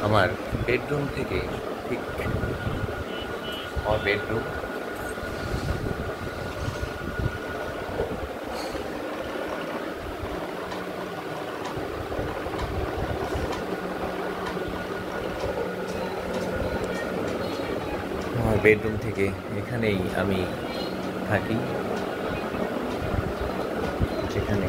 আমার বেডরুম থেকে ঠিক আমার বেডরুম থেকে এখানেই আমি থাকি, যেখানে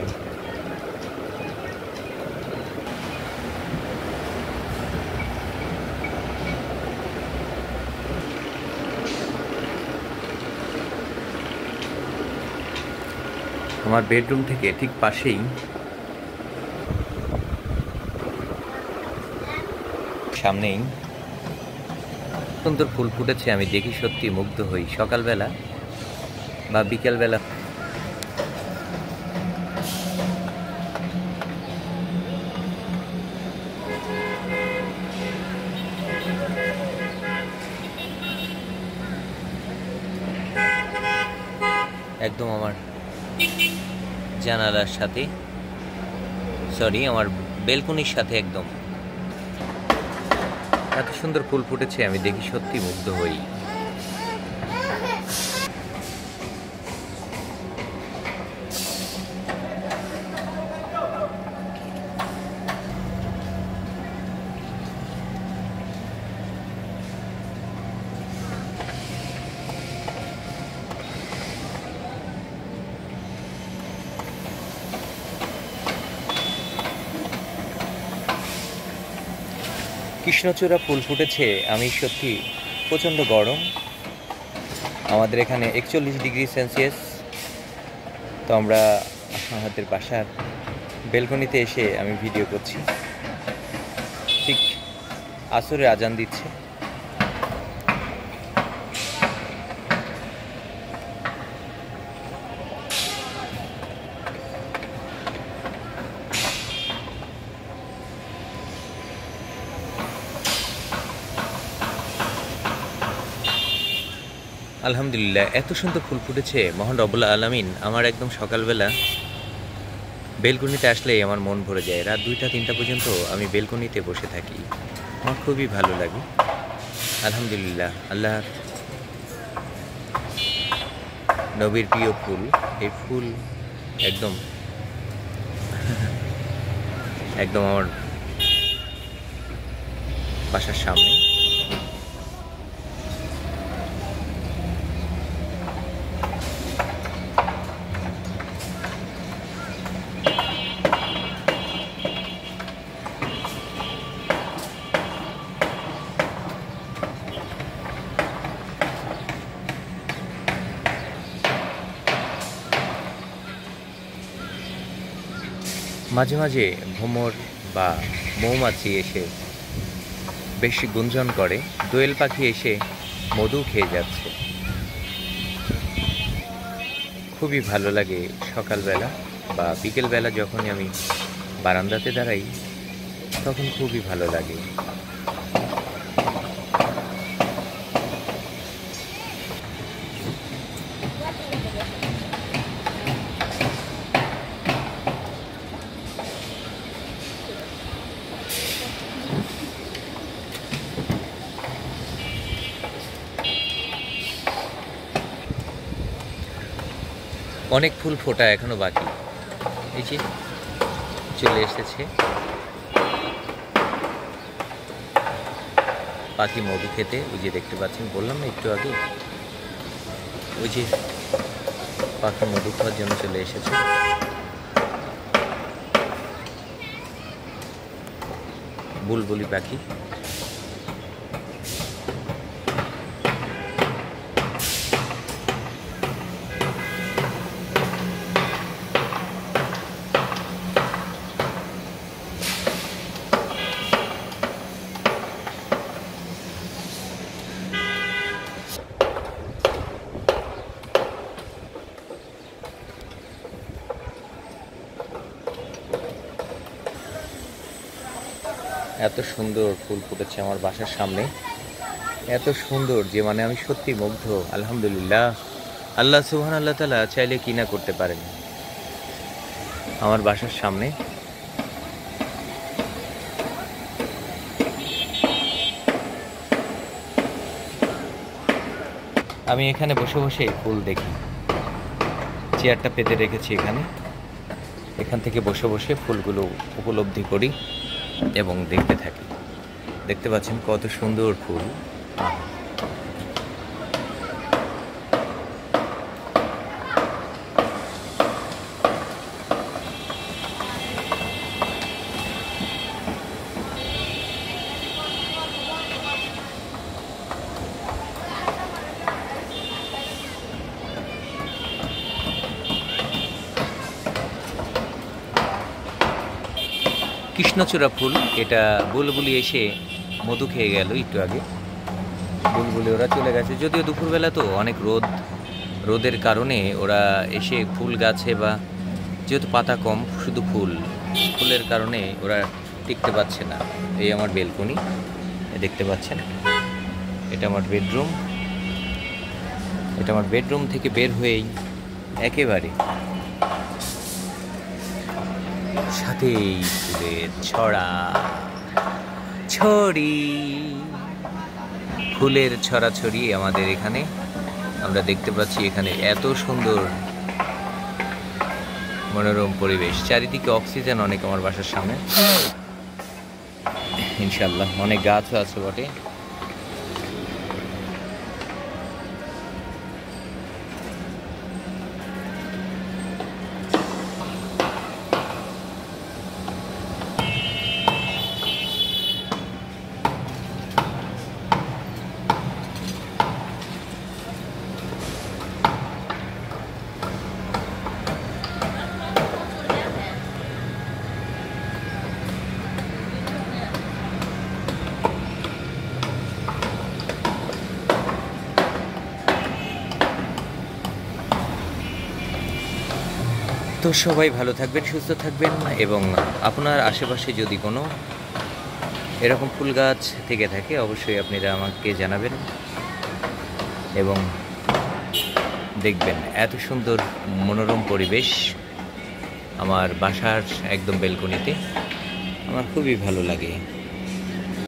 আমার বেডরুম থেকে ঠিক পাশেই সামনেই সুন্দর ফুল ফুটেছে। আমি দেখি সত্যি মুগ্ধ হই। সকালবেলা বা বিকেলবেলা একদম আমার জানালার সাথে, আমার বেলকনির সাথে একদম এত সুন্দর ফুল ফুটেছে। আমি দেখি সত্যি মুগ্ধ হই। কৃষ্ণচূড়া ফুল ফুটেছে। আমি সত্যি প্রচণ্ড গরম, আমাদের এখানে 41°C। তো আমরা আমাদের বাসার বেলকনিতে এসে আমি ভিডিও করছি। ঠিক আসরে আজান দিচ্ছে। আলহামদুলিল্লাহ, এত সুন্দর ফুল ফুটেছে। মহান রব্বুল আলামিন আমার একদম সকালবেলা বেলকনিতে আসলেই আমার মন ভরে যায়। রাত 2টা-3টা পর্যন্ত আমি বেলকনিতে বসে থাকি। আমার খুবই ভালো লাগে। আলহামদুলিল্লাহ, আল্লাহর নবীর প্রিয় ফুল। এই ফুল একদম একদম আমার বাসার সামনে। মাঝে মাঝে ভ্রমর বা মৌমাছি এসে বেশি গুঞ্জন করে। দোয়েল পাখি এসে মধু খেয়ে যাচ্ছে। খুবই ভালো লাগে সকালবেলা বা বিকেলবেলা যখনই আমি বারান্দাতে দাঁড়াই, তখন খুবই ভালো লাগে। অনেক ফুল ফোটা এখনো বাকি। এই যে চলে এসেছে পাখি মধু খেতে। ওই যে দেখতে পাচ্ছেন, বললাম না একটু আগে, ওই যে পাখি মধু খাওয়ার জন্য চলে এসেছে। বুলবুলি পাখি। এত সুন্দর ফুল ফুটেছে আমার বাসার সামনে, এত সুন্দর যে মানে আমি সত্যি মুগ্ধ। আলহামদুলিল্লাহ, আল্লাহ সুবহানাল্লাহ তাআলা চাইলে কি না করতে পারেন। আমার বাসার সামনে আমি এখানে বসে বসে ফুল দেখি, চেয়ারটা পেতে রেখেছি এখানে, এখান থেকে বসে বসে ফুলগুলো উপলব্ধি করি এবং দেখতে থাকি। দেখতে পাচ্ছেন কত সুন্দর ফুল। কৃষ্ণচূড়া ফুল, এটা বুলবুলি এসে মধু খেয়ে গেল একটু আগে। বুলবুলি ওরা চলে গেছে, যদিও দুপুরবেলা তো অনেক রোদের কারণে ওরা এসে ফুল গাছে, বা যেহেতু পাতা কম শুধু ফুলের কারণে ওরা টিকতে পারছে না। এই আমার বেলকনি, দেখতে পাচ্ছেন, এটা আমার বেডরুম। এটা আমার বেডরুম থেকে বের হয়েই একেবারে সাথেই ফুলের ফুলের ছড়াছড়ি আমাদের এখানে আমরা দেখতে পাচ্ছি। এখানে এত সুন্দর মনোরম পরিবেশ, চারিদিকে অক্সিজেন অনেক আমার বাসার সামনে, ইনশাল্লাহ অনেক গাছও আছে বটে। তো সবাই ভালো থাকবেন, সুস্থ থাকবেন, এবং আপনার আশেপাশে যদি কোনো এরকম ফুল গাছ থেকে থাকে অবশ্যই আপনারা আমাকে জানাবেন এবং দেখবেন এত সুন্দর মনোরম পরিবেশ আমার বাসার একদম বেলকনিতে। আমার খুবই ভালো লাগে।